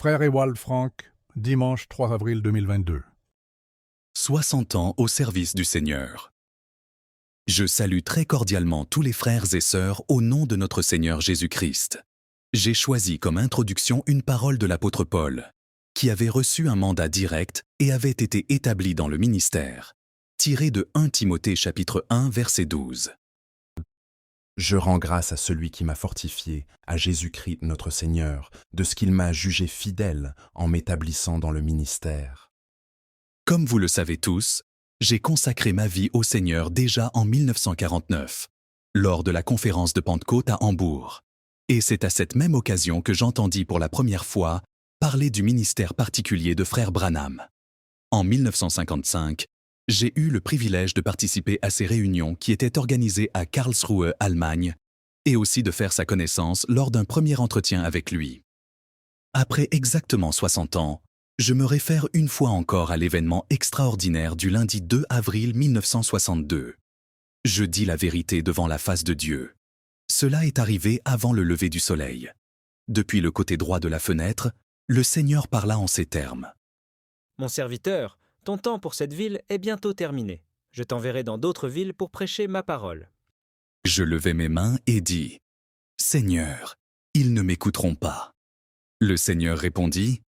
Frère Ewald Frank, dimanche 3 avril 2022. 60 ans au service du Seigneur. Je salue très cordialement tous les frères et sœurs au nom de notre Seigneur Jésus-Christ. J'ai choisi comme introduction une parole de l'apôtre Paul, qui avait reçu un mandat direct et avait été établi dans le ministère, tiré de 1 Timothée chapitre 1 verset 12. Je rends grâce à celui qui m'a fortifié, à Jésus-Christ notre Seigneur, de ce qu'il m'a jugé fidèle en m'établissant dans le ministère. Comme vous le savez tous, j'ai consacré ma vie au Seigneur déjà en 1949, lors de la conférence de Pentecôte à Hambourg. Et c'est à cette même occasion que j'entendis pour la première fois parler du ministère particulier de frère Branham. En 1955, j'ai eu le privilège de participer à ces réunions qui étaient organisées à Karlsruhe, Allemagne, et aussi de faire sa connaissance lors d'un premier entretien avec lui. Après exactement 60 ans, je me réfère une fois encore à l'événement extraordinaire du lundi 2 avril 1962. Je dis la vérité devant la face de Dieu. Cela est arrivé avant le lever du soleil. Depuis le côté droit de la fenêtre, le Seigneur parla en ces termes. « Mon serviteur, ton temps pour cette ville est bientôt terminé. Je t'enverrai dans d'autres villes pour prêcher ma parole. » Je levai mes mains et dis, « Seigneur, ils ne m'écouteront pas. » Le Seigneur répondit,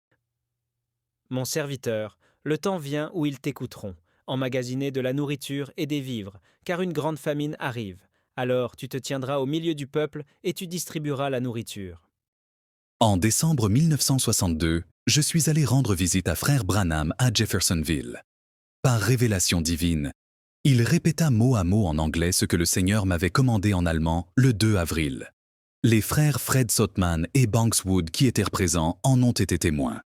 « Mon serviteur, le temps vient où ils t'écouteront, emmagasiner de la nourriture et des vivres, car une grande famine arrive. Alors tu te tiendras au milieu du peuple et tu distribueras la nourriture. » En décembre 1962, je suis allé rendre visite à frère Branham à Jeffersonville. Par révélation divine, il répéta mot à mot en anglais ce que le Seigneur m'avait commandé en allemand le 2 avril. Les frères Fred Sothmann et Banks Wood qui étaient présents en ont été témoins.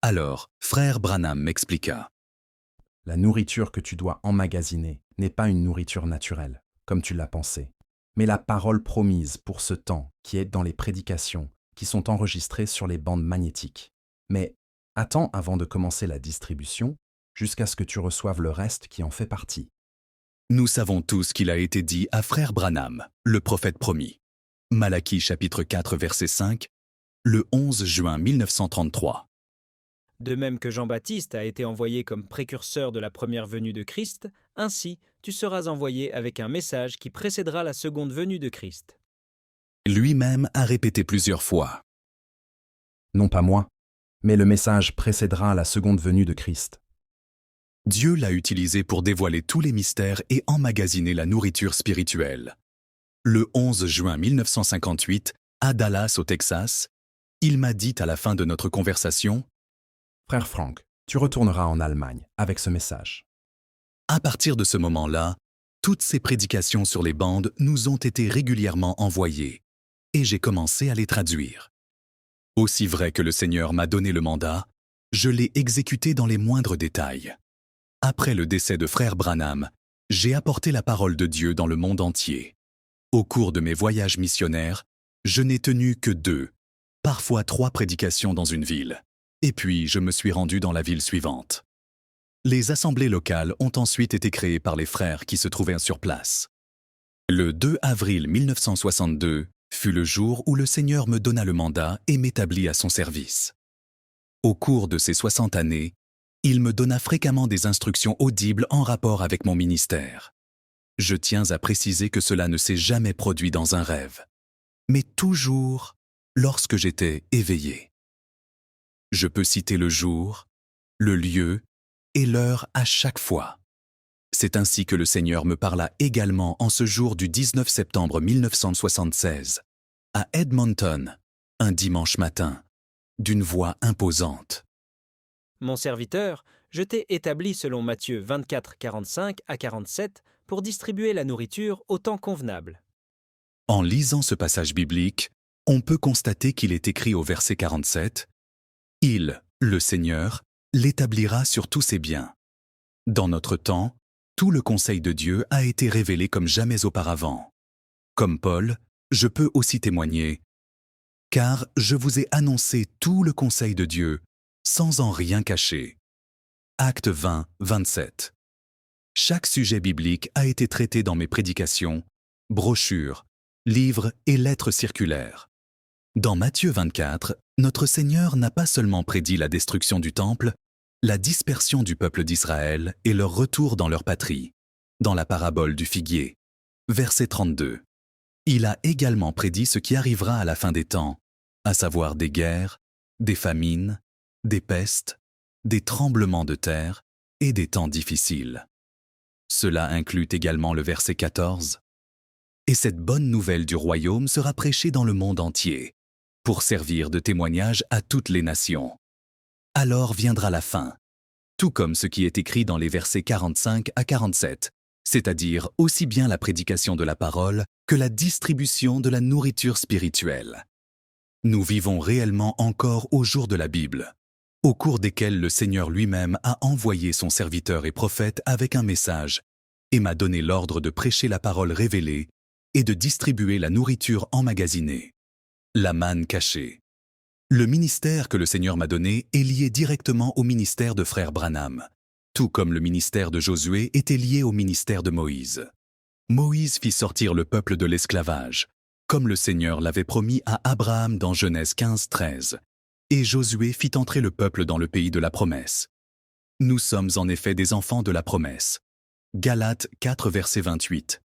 Alors, frère Branham m'expliqua. La nourriture que tu dois emmagasiner n'est pas une nourriture naturelle, comme tu l'as pensé, mais la parole promise pour ce temps qui est dans les prédications qui sont enregistrées sur les bandes magnétiques. Mais attends avant de commencer la distribution jusqu'à ce que tu reçoives le reste qui en fait partie. Nous savons tous qu'il a été dit à frère Branham, le prophète promis. Malachie chapitre 4 verset 5, le 11 juin 1933. De même que Jean-Baptiste a été envoyé comme précurseur de la première venue de Christ, ainsi tu seras envoyé avec un message qui précédera la seconde venue de Christ. Lui-même a répété plusieurs fois. Non pas moi, mais le message précédera la seconde venue de Christ. Dieu l'a utilisé pour dévoiler tous les mystères et emmagasiner la nourriture spirituelle. Le 11 juin 1958, à Dallas, au Texas, il m'a dit à la fin de notre conversation, « Frère Frank, tu retourneras en Allemagne avec ce message. » À partir de ce moment-là, toutes ces prédications sur les bandes nous ont été régulièrement envoyées, et j'ai commencé à les traduire. Aussi vrai que le Seigneur m'a donné le mandat, je l'ai exécuté dans les moindres détails. Après le décès de frère Branham, j'ai apporté la parole de Dieu dans le monde entier. Au cours de mes voyages missionnaires, je n'ai tenu que 2, parfois 3 prédications dans une ville. Et puis, je me suis rendu dans la ville suivante. Les assemblées locales ont ensuite été créées par les frères qui se trouvaient sur place. Le 2 avril 1962 fut le jour où le Seigneur me donna le mandat et m'établit à son service. Au cours de ces 60 années, il me donna fréquemment des instructions audibles en rapport avec mon ministère. Je tiens à préciser que cela ne s'est jamais produit dans un rêve, mais toujours lorsque j'étais éveillé. Je peux citer le jour, le lieu et l'heure à chaque fois. C'est ainsi que le Seigneur me parla également en ce jour du 19 septembre 1976, à Edmonton, un dimanche matin, d'une voix imposante. « Mon serviteur, je t'ai établi selon Matthieu 24, 45 à 47 pour distribuer la nourriture au temps convenable. » En lisant ce passage biblique, on peut constater qu'il est écrit au verset 47 « Il, le Seigneur, l'établira sur tous ses biens. » Dans notre temps, tout le conseil de Dieu a été révélé comme jamais auparavant. Comme Paul, je peux aussi témoigner « Car je vous ai annoncé tout le conseil de Dieu, sans en rien cacher. » Acte 20, 27. Chaque sujet biblique a été traité dans mes prédications, brochures, livres et lettres circulaires. Dans Matthieu 24, Notre Seigneur n'a pas seulement prédit la destruction du temple, la dispersion du peuple d'Israël et leur retour dans leur patrie, dans la parabole du figuier. Verset 32. Il a également prédit ce qui arrivera à la fin des temps, à savoir des guerres, des famines, des pestes, des tremblements de terre et des temps difficiles. Cela inclut également le verset 14. Et cette bonne nouvelle du royaume sera prêchée dans le monde entier, pour servir de témoignage à toutes les nations. Alors viendra la fin, tout comme ce qui est écrit dans les versets 45 à 47, c'est-à-dire aussi bien la prédication de la parole que la distribution de la nourriture spirituelle. Nous vivons réellement encore au jour de la Bible, au cours desquels le Seigneur lui-même a envoyé son serviteur et prophète avec un message et m'a donné l'ordre de prêcher la parole révélée et de distribuer la nourriture emmagasinée, la manne cachée. Le ministère que le Seigneur m'a donné est lié directement au ministère de frère Branham, tout comme le ministère de Josué était lié au ministère de Moïse. Moïse fit sortir le peuple de l'esclavage, comme le Seigneur l'avait promis à Abraham dans Genèse 15-13, et Josué fit entrer le peuple dans le pays de la promesse. Nous sommes en effet des enfants de la promesse. Galates 4, verset 28.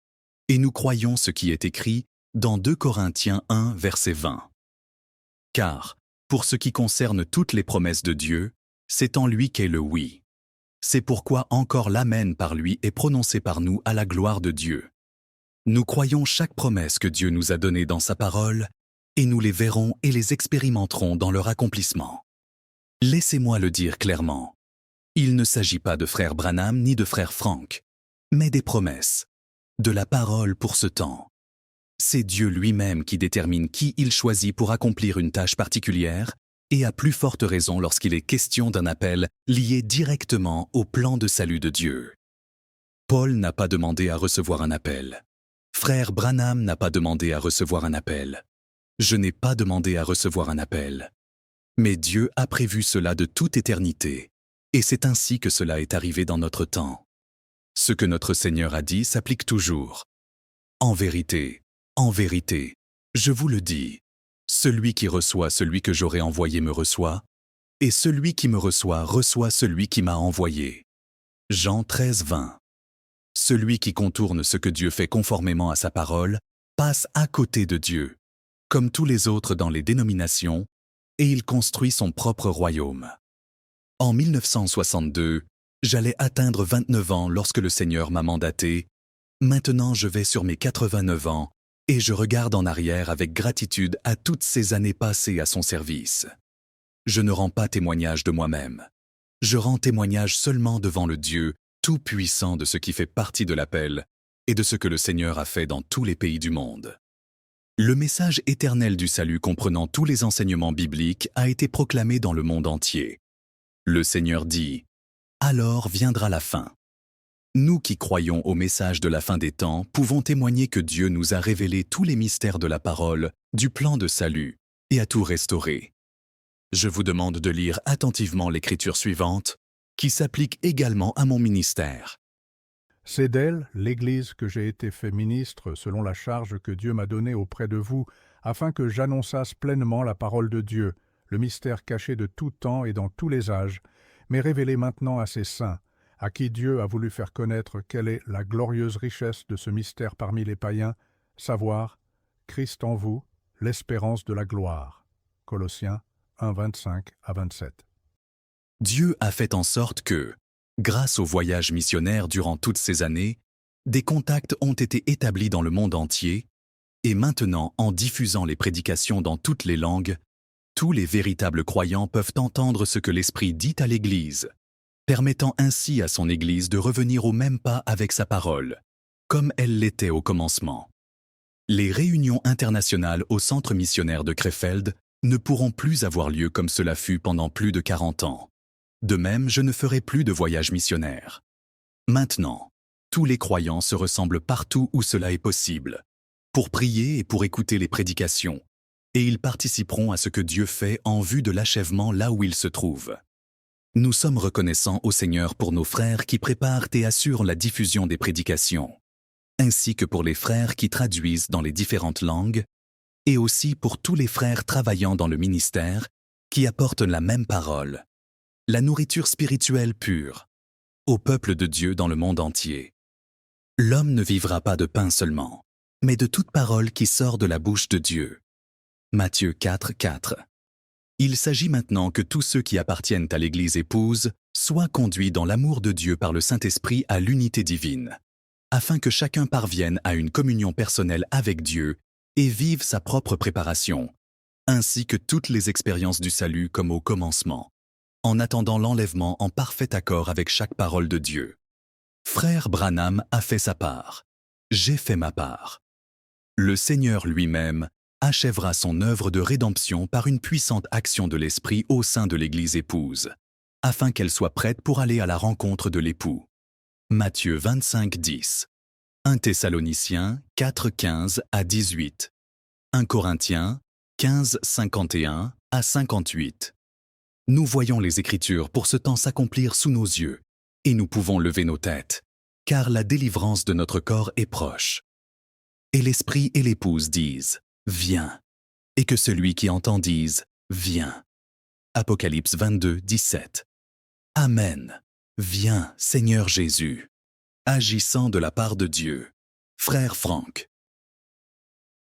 Et nous croyons ce qui est écrit dans 2 Corinthiens 1, verset 20. Car, pour ce qui concerne toutes les promesses de Dieu, c'est en lui qu'est le oui. C'est pourquoi encore l'Amen par lui est prononcé par nous à la gloire de Dieu. Nous croyons chaque promesse que Dieu nous a donnée dans sa parole, et nous les verrons et les expérimenterons dans leur accomplissement. Laissez-moi le dire clairement. Il ne s'agit pas de frère Branham ni de frère Frank, mais des promesses, de la parole pour ce temps. C'est Dieu lui-même qui détermine qui il choisit pour accomplir une tâche particulière, et à plus forte raison lorsqu'il est question d'un appel lié directement au plan de salut de Dieu. Paul n'a pas demandé à recevoir un appel. Frère Branham n'a pas demandé à recevoir un appel. Je n'ai pas demandé à recevoir un appel. Mais Dieu a prévu cela de toute éternité, et c'est ainsi que cela est arrivé dans notre temps. Ce que notre Seigneur a dit s'applique toujours. En vérité, je vous le dis, celui qui reçoit celui que j'aurai envoyé me reçoit, et celui qui me reçoit reçoit celui qui m'a envoyé. Jean 13, 20. Celui qui contourne ce que Dieu fait conformément à sa parole passe à côté de Dieu, comme tous les autres dans les dénominations, et il construit son propre royaume. En 1962, j'allais atteindre 29 ans lorsque le Seigneur m'a mandaté. Maintenant, je vais sur mes 89 ans et je regarde en arrière avec gratitude à toutes ces années passées à son service. Je ne rends pas témoignage de moi-même. Je rends témoignage seulement devant le Dieu tout-puissant de ce qui fait partie de l'appel et de ce que le Seigneur a fait dans tous les pays du monde. Le message éternel du salut comprenant tous les enseignements bibliques a été proclamé dans le monde entier. Le Seigneur dit « Alors viendra la fin ». Nous qui croyons au message de la fin des temps pouvons témoigner que Dieu nous a révélé tous les mystères de la parole, du plan de salut, et a tout restauré. Je vous demande de lire attentivement l'écriture suivante, qui s'applique également à mon ministère. C'est d'elle, l'Église, que j'ai été fait ministre selon la charge que Dieu m'a donnée auprès de vous, afin que j'annonçasse pleinement la parole de Dieu, le mystère caché de tout temps et dans tous les âges, mais révélé maintenant à ses saints, à qui Dieu a voulu faire connaître quelle est la glorieuse richesse de ce mystère parmi les païens, savoir Christ en vous, l'espérance de la gloire. Colossiens 1, 25 à 27. Dieu a fait en sorte que, grâce au voyage missionnaire durant toutes ces années, des contacts ont été établis dans le monde entier, et maintenant, en diffusant les prédications dans toutes les langues, tous les véritables croyants peuvent entendre ce que l'Esprit dit à l'Église, permettant ainsi à son Église de revenir au même pas avec sa parole, comme elle l'était au commencement. Les réunions internationales au centre missionnaire de Krefeld ne pourront plus avoir lieu comme cela fut pendant plus de 40 ans. De même, je ne ferai plus de voyage missionnaire. Maintenant, tous les croyants se ressemblent partout où cela est possible, pour prier et pour écouter les prédications, et ils participeront à ce que Dieu fait en vue de l'achèvement là où ils se trouvent. Nous sommes reconnaissants au Seigneur pour nos frères qui préparent et assurent la diffusion des prédications, ainsi que pour les frères qui traduisent dans les différentes langues, et aussi pour tous les frères travaillant dans le ministère qui apporte la même parole, la nourriture spirituelle pure, au peuple de Dieu dans le monde entier. L'homme ne vivra pas de pain seulement, mais de toute parole qui sort de la bouche de Dieu. Matthieu 4, 4. Il s'agit maintenant que tous ceux qui appartiennent à l'Église épouse soient conduits dans l'amour de Dieu par le Saint-Esprit à l'unité divine, afin que chacun parvienne à une communion personnelle avec Dieu et vive sa propre préparation, ainsi que toutes les expériences du salut comme au commencement, en attendant l'enlèvement en parfait accord avec chaque parole de Dieu. Frère Branham a fait sa part. J'ai fait ma part. Le Seigneur lui-même achèvera son œuvre de rédemption par une puissante action de l'Esprit au sein de l'Église épouse, afin qu'elle soit prête pour aller à la rencontre de l'époux. Matthieu 25, 10. 1 Thessaloniciens 4, 15 à 18. 1 Corinthiens 15, 51 à 58. Nous voyons les Écritures pour ce temps s'accomplir sous nos yeux, et nous pouvons lever nos têtes, car la délivrance de notre corps est proche. Et l'Esprit et l'Épouse disent « Viens », et que celui qui entend dise « Viens ». Apocalypse 22, 17. Amen. Viens, Seigneur Jésus. Agissant de la part de Dieu. Frère Franck.